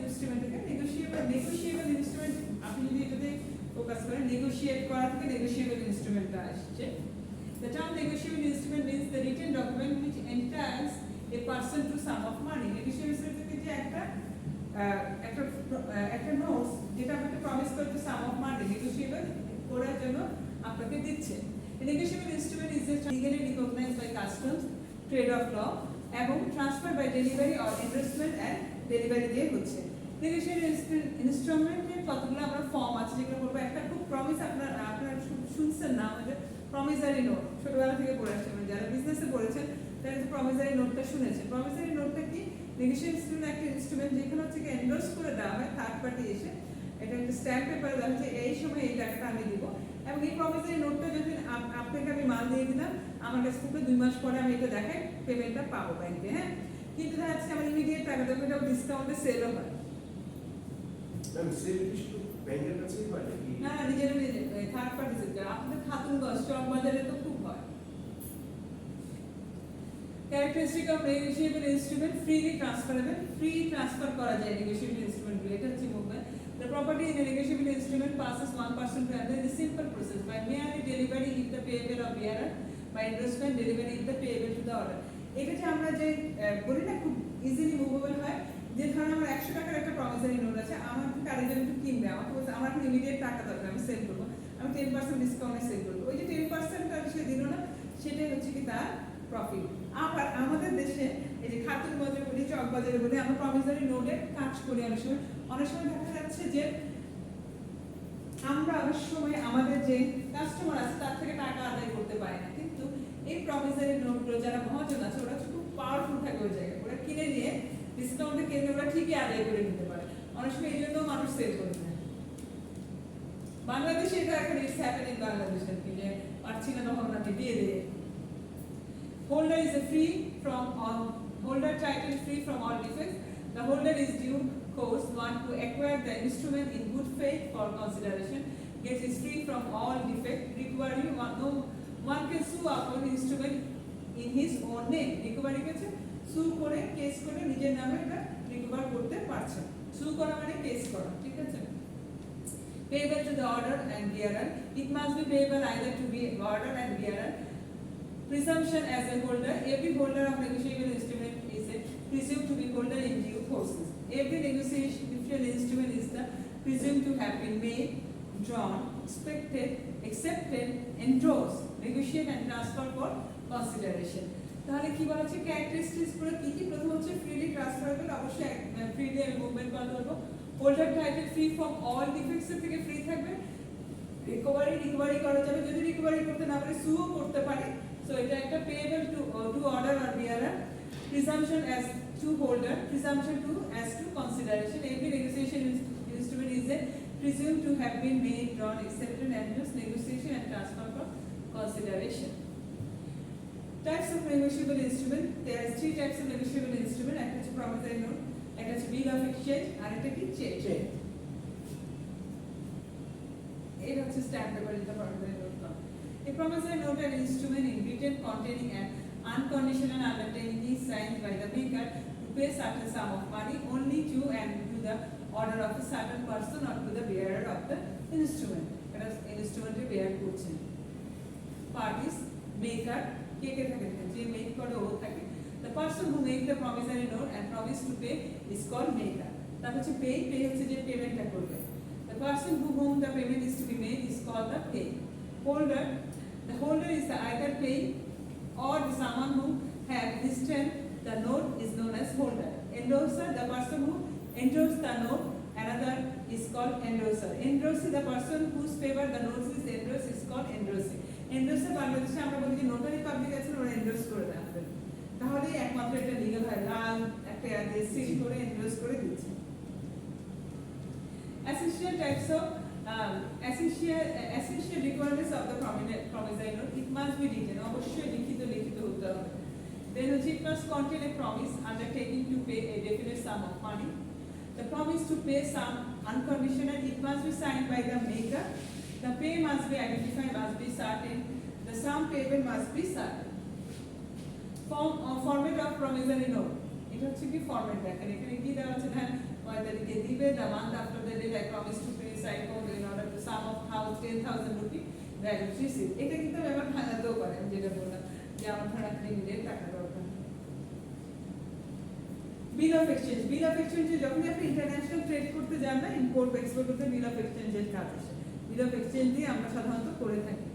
Instrument থেকে negotiable instrument আপনি যদি এটাতে ফোকাস করেন নেগোশিয়েট করা থেকে নেগোশিয়েবল ইনস্ট্রুমেন্টটা আসছে The term negotiable instrument means the written document which entitles a person to sum of money. Negotiable থেকে যে একটা নোটস যেটা আপনাকে প্রমিস করতে সাম অফ মানি নেগোশিয়েবল করার জন্য আপনাকে দিচ্ছে। Negotiable instrument is legally recognized by customs, trade of law এবং transfer by delivery or endorsement and delivery দিয়ে হচ্ছে। নেগোশিয়েবল ইনস্ট্রুমেন্টের কতগুলো আমরা ফর্ম আছে যেগুলো বলবো। একটা খুব প্রমিস আপনারা শুনছেন না আমাদের প্রমিসারি নোট ছোটবেলা থেকে পড়ে আসছে, মানে যারা বিজনেসে পড়েছেন তারা প্রমিসারি নোটটা শুনেছেন। প্রমিসারি নোটটা কি? নেগোশিয়েবল ইনস্ট্রুমেন্ট একটা ইনস্ট্রুমেন্ট যেখানে হচ্ছে কি এন্ডোর্স করে দেওয়া হয় থার্ড পার্টি এসে, এটা একটা স্ট্যাম্প পেপার দেওয়া হচ্ছে এই সময় এই টাকাটা আমি দিব, এবং এই প্রমিসারি নোটটা যদি আপনাকে আমি মাল দিয়ে দিলাম আমার কাছ থেকে 2 মাস পরে আমি এটা দেখাই পেমেন্টটা পাবো ব্যাংকে। হ্যাঁ, কিন্তু দেখা যাচ্ছে আমার ইমিডিয়েট টাকা দেবো, এটা ডিসকাউন্টে সেলও হয়। ব্যাংকের কাছেই হয় নাকি? না নিজের থার্ড পার্টি সেক্টর আপনাদের খাতুনগঞ্জ চক বাজারে তো খুব হয়। Characteristic of negotiable instrument freely transferable, free transfer করা যায় নেগোশিয়েবল ইনস্ট্রুমেন্টগুলো, এটা হচ্ছে movement. The property in a negotiable instrument passes one person to another in a simple process by merely delivery if the payable of bearer, by endorsement delivery if the payable to the order. এটা যে আমরা যে বলি না খুব easily movable হয়, যে ধরুন আমার 100 টাকার একটা প্রমিসারি নোট আছে, আমার থেকে আরেকজন একটু কিনবে, আমাকে বলছে আমার এখন ইমিডিয়েট টাকা দরকার, আমি সেল করবো, আমি 10% ডিসকাউন্টে সেল করবো, ওই যে 10% সে দিল না সেটাই হচ্ছে কি তার প্রফিট। আবার আমাদের দেশে এই যে খাতুন বাজার বলি চক বাজারে বলি আমরা প্রমিসারি নোটে কাজ করি, অনেক সময় দেখা যাচ্ছে যে আমরা অনেক সময় আমাদের যে কাস্টমার আছে তার থেকে টাকা আদায় করতে পারি না, কিন্তু এই প্রমিসারি নোটগুলো যারা মহাজন আছে ওরা খুব পাওয়ারফুল থাকে ওই জায়গায়, ওরা কিনে নিয়ে ডিসকাউন্টে কিনে ওরা ঠিকই আদায় করে নিতে পারে, অনেক সময় এই জন্য মানুষ সেল করে নেয়। বাংলাদেশে এটা এখন ইটস হ্যাপেনিং বাংলাদেশে কি যে পারছি না তখন ওনাকে দিয়ে দিয়ে। Holder is free from all holder title free from all defects. The holder is due course one to acquire the instrument in good faith for consideration. Gets is free from all defect. Requiring one can sue upon instrument in his own name. Recovery কাছে sue করে case করে নিজের নামে এটা recover করতে পারছেন। sue করা মানে কেস করা, ঠিক আছে? Payable to the order and bearer. It must be payable either to be order and bearer. Presumption as a holder. Every holder of negotiable instrument is presumed to be holder in due courses. Every negotiable instrument is presumed to have been made, drawn, expected, accepted, endorsed, negotiated and transferred for consideration. তাহলে কি বলা হচ্ছে characteristics পুরো কি কি? প্রথম হচ্ছে freely transferable, অবশ্যই ফ্রিলি মুভমেন্ট করতে পারবো। Holder title free from all defects থেকে ফ্রি থাকবে। রিকভারি করা যাবে, যদি রিকভারি করতে না পারে সুও করতে পারে। So এটা একটা payable to order or bearer. Presumption as to holder, presumption to as to consideration. Every negotiation instrument is presumed to have been made, drawn, accepted, endorsed, negotiation and transfer for consideration. Types of negotiable instrument. There are 3 types of negotiable instrument. একটা হচ্ছে promissory note, একটা হচ্ছে bill of exchange, আর একটা কি check. এটা হচ্ছে stamp paper, এটা promissory note। A promissory note an instrument in written containing an unconditional undertaking is signed by the maker to pay certain sum of money only to and to the order of a certain person or to the bearer of the instrument. That is instrument bear করছেন। Parties maker কে কে থাকে, যে make করে ও থাকে। The person who make the promissory note and promise to pay is called maker. তার হচ্ছে pay হচ্ছে যে পেমেন্টটা করবে। The person whom the payment is to be made is called the pay. Holder. The holder is the either paying or the someone who have listed the note is known as holder. Endorser, the person who endorses the note, another is called endorser. Endorser, the person whose favor the note is endorsed is called endorsing. Endorser বাংলাদেশে আমরা বলি যে notary public আছে ওরা endorse করে দেয়, তাহলেই একমাত্র এটা লিগ্যাল হয়, লাল একটা সিল করে এন্ডোর্স করে দিচ্ছে। Essential types of essential requirements of the promissory note. It must be written, অবশ্যই লিখিত হতে হবে। Then it must contain a promise undertaking to pay a definite sum of money. The promise to pay some unconditional. It must be signed by the maker. The pay must be identified, must be certain. The sum payable must be certain. Format of promissory note. এটা হচ্ছে কি format দেখেন, এখানে কি দেওয়া আছে, ধান 9 তারিখে দিবে the month after the date I promise to pay Saiko in order to sum of 10,000 rupee value received. এটা কিন্তু ব্যাপার ভাঙাতেও পারে, আমি যেটা বললাম যে আমার ধরা ক্রেডিটের টাকা দরকার। Bill of exchange, bill of এক্সচেঞ্জে যখন আপনি ইন্টারন্যাশনাল ট্রেড করতে যান না, ইম্পোর্ট এক্সপোর্ট করতে বিল অফ এক্সচেঞ্জের কাজ আসে। বিল অফ এক্সচেঞ্জ দিয়ে আমরা সাধারণত করে থাকি।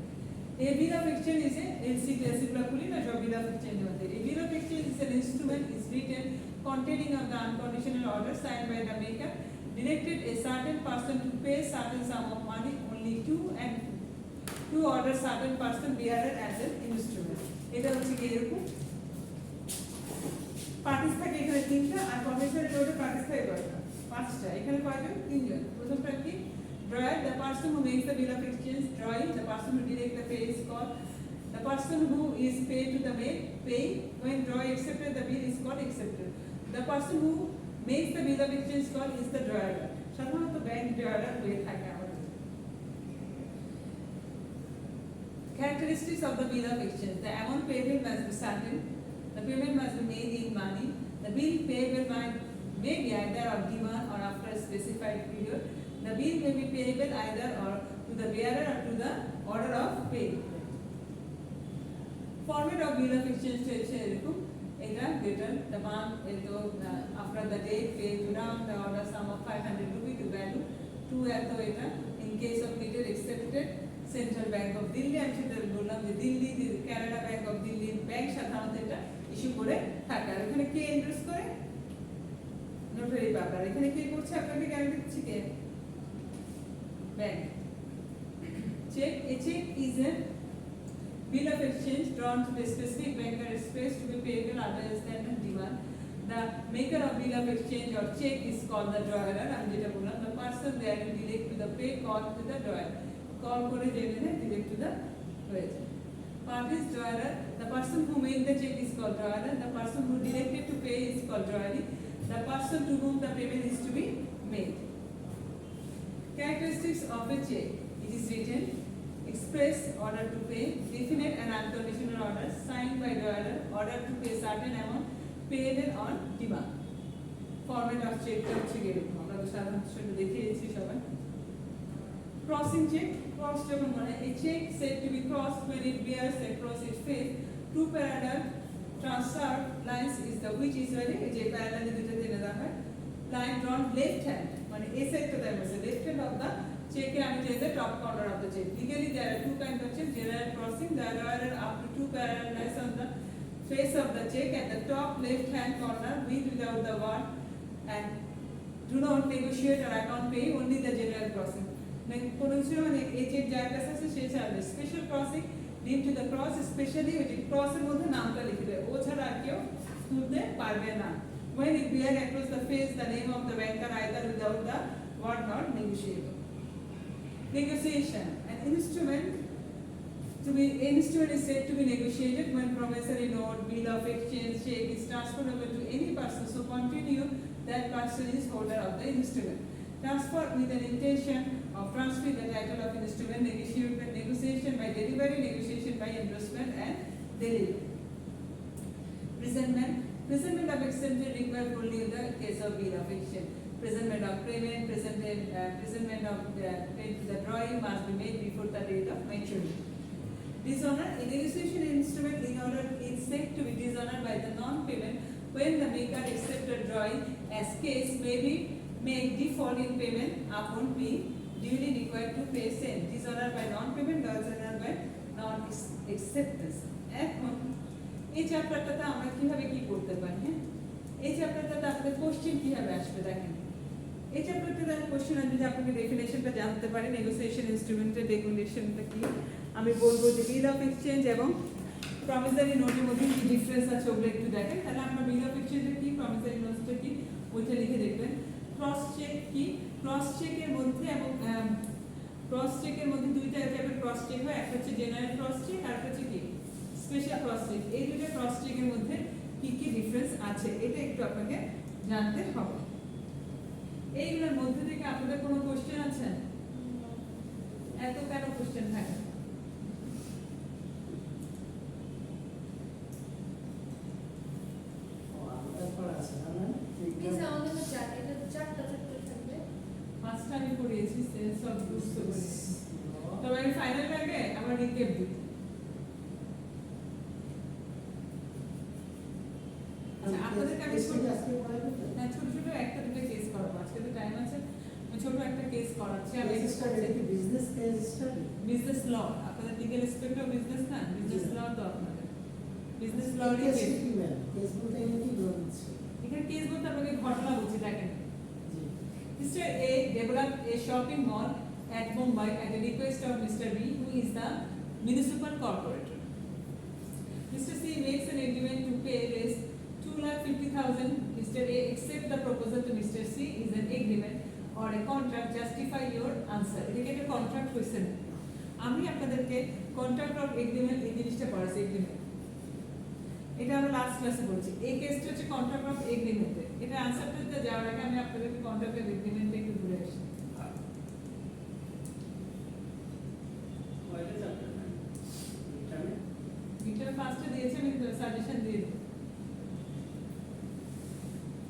A bill of exchange is a LC classical na job bill of exchange hote. A bill of exchange is an instrument is written containing of the unconditional order signed by the maker, directed a certain person to pay certain sum of money only to and to order certain person bearer as an instrument. এটা হচ্ছে কি এরকম parties থাকে এখানে তিনটা আর promissory নোটে parties থাকে কয়টা? পাঁচটা। এখানে কয়জন? তিনজন। প্রথমটা কি? Drawer, the person who makes the bill of exchange. Drawing, the person who directs the pay is called. The person who is paid to the mail, pay. When drawer accepted, the bill is called accepted. The person who makes the bill of exchange called is the drawer. সাধারণত bank drawer হয়ে থাকে আমাদের। Characteristics of the bill of exchange. The amount payable must be certain. The payment must be made in money. The bill payable may be either on demand or after a specified period. The bill may be payable either or to the bearer or to the order of pay. Format of bill of exchange হচ্ছে এরকম, এটা greater the month এতো after the date pay to down the order sum of 500 rupee to value to এতো এটা in case of needed accepted Central Bank of Delhi, আমি সেটা বললাম যে Delhi Canada bank of Delhi bank সাধারণত এটা ইস্যু করে থাকে। আর এখানে কে এন্ডোর্স করে? নোটারি পাবলার। এখানে কে করছে? আপনাকে গ্যারান্টি দিচ্ছি কে? Bank. Check. A check is a bill of exchange drawn to the specific banker expressed to be payable other than the demand. The maker of bill of exchange or check is called the drawer. আমি যেটা বললাম, the person there is direct to the pay call to the drawer. Call করে জেনে নেয় direct to the হয়ে যায়। Parties drawer. The person who made the check is called drawer. The person who directed to pay is called drawer. The person to whom the payment is to be made. Characteristics of a check. It is written, express, order to pay, definite and unconditional order, signed by drawer, order to pay certain amount, payable on demand. Format of check হচ্ছে এরকম, আমরা তো সাধারণত সেটা দেখিয়েছি সবাই। Crossing check, cross যখন মানে a check said to be crossed when it bears across its face two parallel transfer lines is the which is very যে parallel দুটো টেনে দেওয়া হয়, line drawn left hand মানে এই সাইডটা দেওয়া হয়েছে left hand of the check আমি যে the top corner of the check. Legally there are two kinds of check, general crossing, there are up to two parallel lines on the face of the check at the top left hand corner with without the word and do not negotiate or account pay, only the general crossing. কোনো কিছু মানে এই check যার কাছে আছে সে ছাড়বে। Special crossing ডিম to the cross, specially ওই যে ক্রসের মধ্যে নামটা লিখে দেয়, ও ছাড়া আর কেউ তুলতে পারবে না। When it bear across the face the name of the banker either without the word not negotiable. Negotiation, an instrument is said to be negotiated when promissory note, bill of exchange, check is transferable to any person, so continue that person is holder of the instrument. Transfer with an intention of transferring the title of instrument, negotiation by delivery, negotiation by endorsement and delivery. Presentment of exchange required only in the case of bill of exchange. Presentment of payment, presentment of paid to the drawing must be made before the date of maturity. Dishonor, a negotiation instrument in order is said to be dishonored by the non-payment when the maker accepted drawing as case may be made default in payment upon being duly required to pay same. Dishonor by non-payment, dishonor by non-acceptance. এখন এই চ্যাপ্টারটাতে আমরা কিভাবে কি করতে পারি? হ্যাঁ, এই চ্যাপ্টারটাতে আপনাদের কোশ্চেন কিভাবে আসবে দেখেন। এই চ্যাপ্টারটাতে কোশ্চেন আমি যদি আপনাকে ডেফিনেশনটা জানতে পারি, নেগোসিয়েশন ইনস্ট্রুমেন্টের ডেফিনেশনটা কি, আমি বলবো যে বিল অফ এক্সচেঞ্জ এবং প্রমিসারি নোটের মধ্যে কি ডিফারেন্স আছে ওগুলো একটু দেখেন। তাহলে আমরা বিল অফ এক্সচেঞ্জের কি, প্রমিসারি নোটসটা কি ওইটা লিখে দেখবেন। ক্রস চেক কি, ক্রস চেকের মধ্যে এবং ক্রস চেকের মধ্যে দুইটা টাইপের ক্রস চেক হয়, একটা হচ্ছে জেনারেল ক্রস চেক আর একটা হচ্ছে কি স্পেশাল ক্রস চেক। এই দুটো ক্রস চেকের মধ্যে কি কি ডিফারেন্স আছে এটা একটু আপনাকে জানতে হবে। এইগুলোর মধ্যে থেকে আপনাদের কোনো কোশ্চেন আছে? এত কেন কোশ্চেন থাকে? আমাদের পড়া আছে না? প্লিজ আমাদের চারটা চ্যাপ্টার থাকবে। পেয়েছি সেলস অফ গুডস বলে তবে আমি ফাইনাল আগে আমার রিক্যাপ দিই আচ্ছা আপনাদের কাছে হ্যাঁ ছোট ছোট একটা দুটো কেস করাবো আজকে তো টাইম আছে আমি ছোট একটা কেস করাচ্ছি আমি business case study business law আপনাদের লিগ্যাল এসপেক্ট অফ বিজনেস না বিজনেস ল তো আপনাদের বিজনেস ল কেস কি ম্যাম কেস বলতে এখানে কি বলছে এখানে কেস বলতে আপনাকে ঘটনা বলছি দেখেন জি Mr. A developed a shopping mall at Mumbai at the request of Mr. B, who is the municipal corporator. Mr. C makes an agreement to pay Rs 2,50,000. Mr. A accepts the proposal to Mr. C is an agreement or a contract. Justify your answer. এটাকে একটা contract হইছে না আমি আপনাদেরকে contract of agreement এই জিনিসটা পড়াচ্ছি agreement এটা আমরা লাস্ট ক্লাসে বলছি এই কেসটা হচ্ছে কন্ট্রাক্ট অফ এগ্রিমেন্ট এটা আনসারটা দিতে যাওয়ার আগে আমি আপনাদেরকে কন্ট্রাক্ট অফ এগ্রিমেন্টে একটু ঘুরে আসি কয়টা চ্যাপ্টার ম্যাম এখানে ভিতরে ফার্স্টে দিয়েছে আমি সাজেশন দিয়ে দিই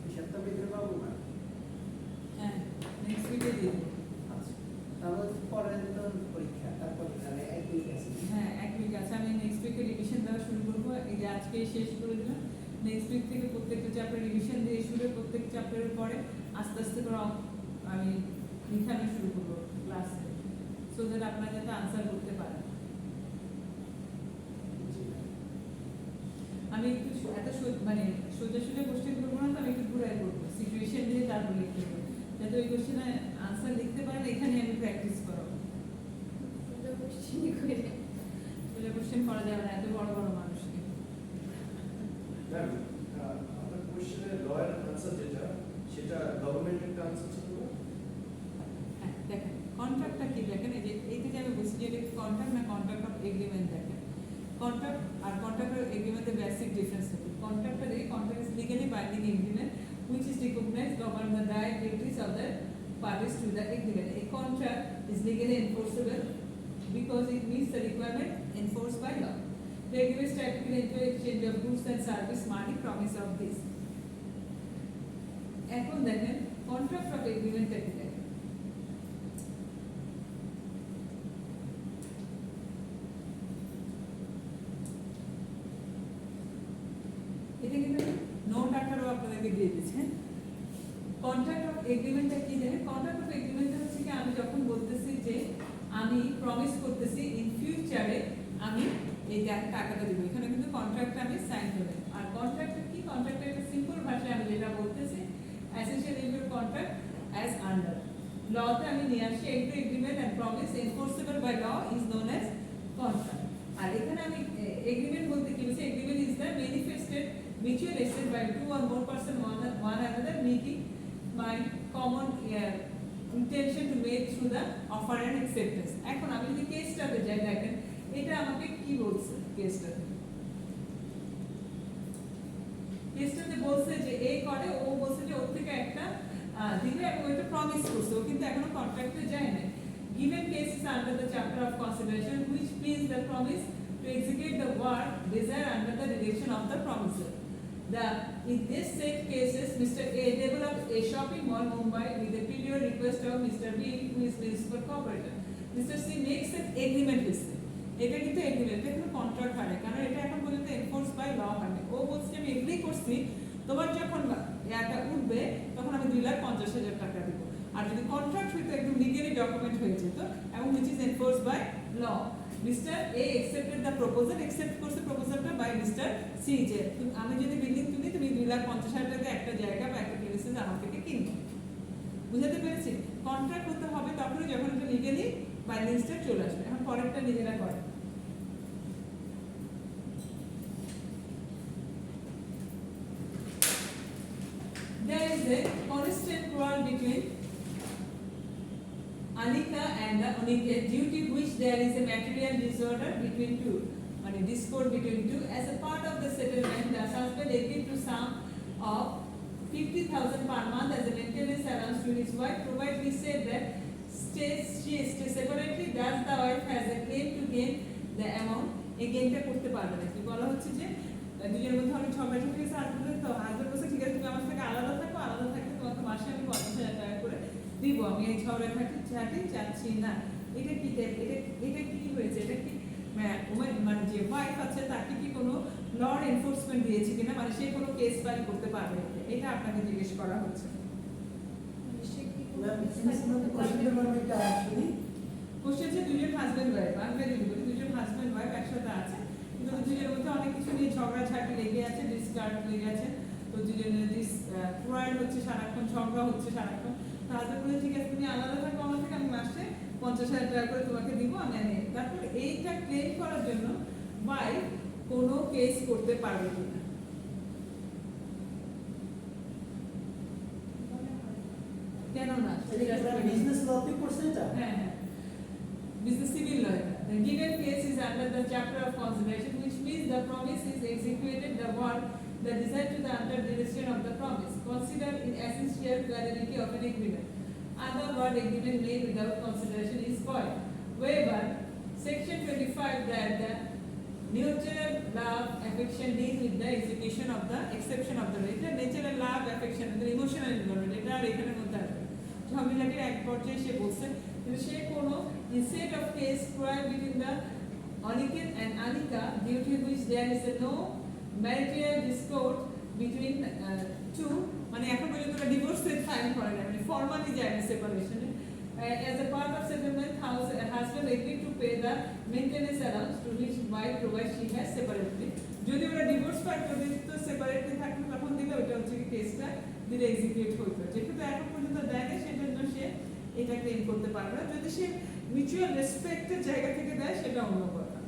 এই সপ্তাহ ভিতরে পাবো ম্যাম হ্যাঁ নেক্সট উইকে দিয়ে দিই আচ্ছা তাহলে পরের দিন পরীক্ষা তারপর তাহলে এক উইক আছে হ্যাঁ এক উইক আছে আমি নেক্সট উইকে রিভিশন দেওয়া শুরু করবো এই যে আজকে শেষ করে দিলাম নেক্সট উইক থেকে প্রত্যেকটা চ্যাপ্টার রিভিশন দিয়ে শুরু প্রত্যেক চ্যাপ্টারের পরে আস্তে আস্তে করে আমি লিখানো শুরু করবো ক্লাসে সো দ্যাট আপনারা যাতে আনসার করতে পারেন আমি একটু এত মানে সোজাসুজি কোশ্চেন করবো না তো আমি একটু ঘুরাই করবো সিচুয়েশন দিয়ে তারপর লিখতে হবে যাতে ওই কোশ্চেনে আনসার লিখতে পারেন এখানে আমি প্র্যাকটিস করাবো সোজা কোশ্চেন করা যাবে না এত বড় বড় মানুষকে ম্যাম আপনার কোশ্চেনের লয়ার আনসার যেটা সেটা গভর্নমেন্টের আনসার ছিল না? হ্যাঁ দেখেন কন্ট্রাক্টটা কি দেখেন এই যে এইটা যে আমি বলছি যে এটা কন্ট্রাক্ট না কন্ট্রাক্ট অফ এগ্রিমেন্ট দেখেন কন্ট্রাক্ট আর কন্ট্রাক্ট অফ এগ্রিমেন্টের বেসিক ডিফারেন্স আছে কন্ট্রাক্টটা দেখি contract is legally binding agreement which is recognized govern the right duties of the parties to the agreement. A contract is legally enforceable because it meets the requirement enforced by law. The agreement is typically into exchange of goods and service, money, promise of this. এখন দেখেন contract of এগ্রিমেন্টটা কি দেখেন এটা কিন্তু note আকারও আপনাদেরকে দিয়ে দিচ্ছে contract of এগ্রিমেন্টটা কি দেখেন কন্ট্রাক্ট অফ এগ্রিমেন্টটা হচ্ছে কি আমি যখন বলতেছি যে আমি প্রমিস করতেছি ইন ফিউচারে আমি এই টাকাটা দিব এখানে কিন্তু কন্ট্রাক্টটা আমি সাইন করব আর কন্ট্রাক্টটা কি কন্ট্রাক্টটা একটা সিম্পল ভাষায় আমি যেটা বলতেছি essential in your contract as under লতে আমি নিয়ে আসি একটা agreement and promise enforceable by law is known as contract আর এখানে আমি এগ্রিমেন্ট বলতে কি বলছি agreement is the manifested mutual assent by two or more person one another meeting by common intention to make through the offer and acceptance এখন আমি যদি কেসটাতে যাই দেখেন এটা আমাকে কি বলছে কেসটাতে কেসটাতে বলছে যে এ করে ও বলছে যে ওর থেকে একটা দিবে এবং এটা প্রমিস করছে ও কিন্তু এখনো কন্ট্রাক্টে যায় না given cases under the chapter of consideration which means the promise to execute the work desired under the direction of the promiser. In this said cases, Mr. A developed a shopping mall Mumbai with the prior request of Mr. B, who is municipal corporator. Mr. C makes an agreement with him. এটা কিন্তু agreement এটা কোনো contract হয় না কারণ এটা এখন পর্যন্ত এনফোর্স বাই ল হয় না ও বলছে আমি এগ্রি করছি তোমার যখন এটা উঠবে তখন আমি 2,50,000 টাকা দিব আর যদি কন্ট্রাক্ট হইতো একদম লিগালি ডকুমেন্ট হয়ে যেত এবং which is enforced by law. Mr. A accepted the proposal, accept করছে প্রপোজালটা বাই মিস্টার সি যে আমি যদি বিল্ডিং তুলি তুমি 2,50,000 টাকা একটা জায়গা বা একটা প্রেমিসেস আমার থেকে কিনবে বুঝাতে পেরেছি কন্ট্রাক্ট হতে হবে তখনই যখন এটা লিগালি বাইন্ডিং স্টেপ চলে আসবে এখন পরেরটা নিজেরা করে there is a constant quarrel between Anika and the Onika due to which there is a material disorder between two মানে discord between two as a part of the settlement the husband agreed to sum of 50,000 per month as a maintenance allowance to his wife provided he said that she stays separately thus the wife has a claim to gain the amount এই গেমটা করতে পারবে না কি বলা হচ্ছে যে দুজনের মধ্যে অনেক ঝগড়া ঝাঁটি হয়েছে আর তো হাজবেন্ড বলছে ঠিক আছে তুমি আমার থেকে আলাদা থাকো আলাদা থাকলে তোমাকে মাসে আমি 50,000 টাকা করে দিব আমি এই ঝগড়াঝাটি চাচ্ছি না। এটা কি এটা কি হয়েছে, এটা কি মানে যে ওয়াইফ আছে তাকে কি কোনো লর এনফোর্সমেন্ট দিয়েছে কিনা, মানে সে কোনো কেস ফাইল করতে পারবে কিনা, এটা আপনাকে জিজ্ঞেস করা হচ্ছে। কোশ্চেন হচ্ছে দুজন হাজব্যান্ড ওয়াইফ, আমি ভেরি গুড, দুজন হাজব্যান্ড ওয়াইফ একসাথে আছে, কিন্তু দুজনের মধ্যে অনেক কিছু নিয়ে ঝগড়াঝাটি লেগে আছে, ডিসকার্ড লেগে আছে, তো দুজনের ক্রয়াল হচ্ছে সারাক্ষণ, ঝগড়া হচ্ছে সারাক্ষণ। তাহলে বলে ঠিক আছে তুমি আলাদা থাকো আমার থেকে, আমি মাসে 50,000 টাকা করে তোমাকে দিব, আমি আনি। তারপর এইটা ক্লেম করার জন্য ওয়াইফ কোনো কেস করতে পারবে কিনা? কেন না? বিজনেস লতে করছে এটা। হ্যাঁ হ্যাঁ, business civil law. The given case is under the chapter of consideration, which means the promise is executed, the word that decide to the under direction of the promise. Consider in essential validity of an agreement. Other word agreement made without consideration is void. However, section 25 that the mutual love affection deals with the execution of the exception of the right. The natural love affection and the emotional involvement. এটা আর এখানের মধ্যে আছে। ঝামেলাটির এক পর্যায়ে সে বলছে সে কোনো instead of case trial between the Aniket and Anika, due to which there is no marital discord between two, মানে এখন পর্যন্ত ডিভোর্স ফাইল করে না, মানে ফর্মালি যায় না সেপারেশনে। As a part of settlement, husband agreed to pay the maintenance allowance to which wife provides she has separately. যদি ওরা ডিভোর্স ফাইল করে দিত সেপারেটলি থাকতো তখন দিলে ওইটা হচ্ছে কি কেসটা দিলে এক্সিকিউট হইতো, যেহেতু এখন পর্যন্ত দেয় না সেজন্য সে এটা ক্লেম করতে পারবে না। যদি সে মিউচুয়াল রেসপেক্টের জায়গা থেকে দেয় সেটা অন্য কথা।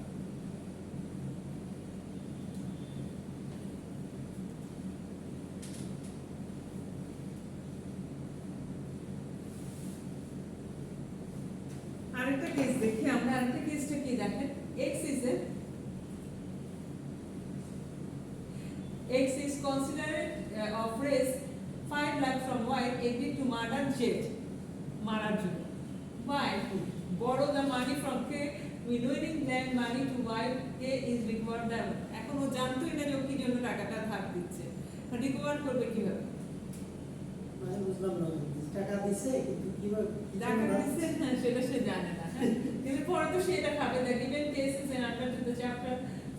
আরেকটা কেস দেখি আমরা, আরেকটা কেসটা কি দেখেন, X is considered of raise 5 lakh from wife agreed to murder Jet, মারার জন্য। Wife borrow the money from K, withdrawing that money to wife, K is recovered that. এখন ও জানতোই না যে ও কি জন্য টাকাটা ধার দিচ্ছে, রিকভার করবে কিভাবে? মানে বুঝলাম না, টাকা দিছে কিন্তু কিভাবে টাকা দিচ্ছে সেটা সে জানে না, কিন্তু পরে তো সেটা খাবে। The given case is under the chapter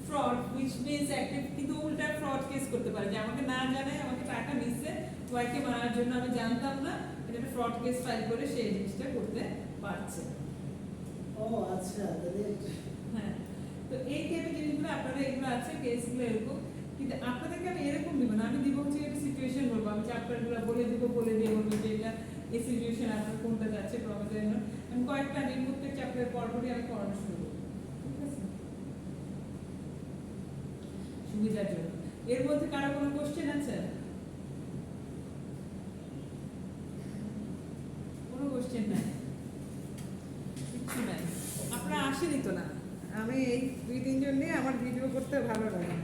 fraud, which means active, কিন্তু উল্টা ফ্রড কেস করতে পারে যে আমাকে না জানে আমাকে টাকা নিচ্ছে ওয়াইকে মারার জন্য, আমি জানতাম না, এটা একটা ফ্রড কেস ফাইল করে সেই জিনিসটা করতে পারছে। ও আচ্ছা, তাহলে হ্যাঁ, তো এই টাইপের জিনিসগুলো আপনারা এগুলো আছে কেসগুলো এরকম, কিন্তু আপনাদেরকে আমি এরকম দিব না, আমি দিব হচ্ছে একটা সিচুয়েশন বলবো, আমি চ্যাপ্টারগুলো বলে দিয়ে বলবো যে এটা এই সিচুয়েশন আপনার কোনটা যাচ্ছে প্রবলেমের জন্য। আমি কয়েকটা আমি প্রত্যেক চ্যাপ্টারের পরপরই আমি পড়ানো শুরু করবো, ঠিক আছে, সুবিধার জন্য। এর মধ্যে কারো কোনো কোশ্চেন আছে? কোনো কোশ্চেন নাই, কিছু নাই। আপনারা আসেনি তো না, আমি এই 2-3 জন নিয়ে আমার ভিডিও করতে ভালো লাগে।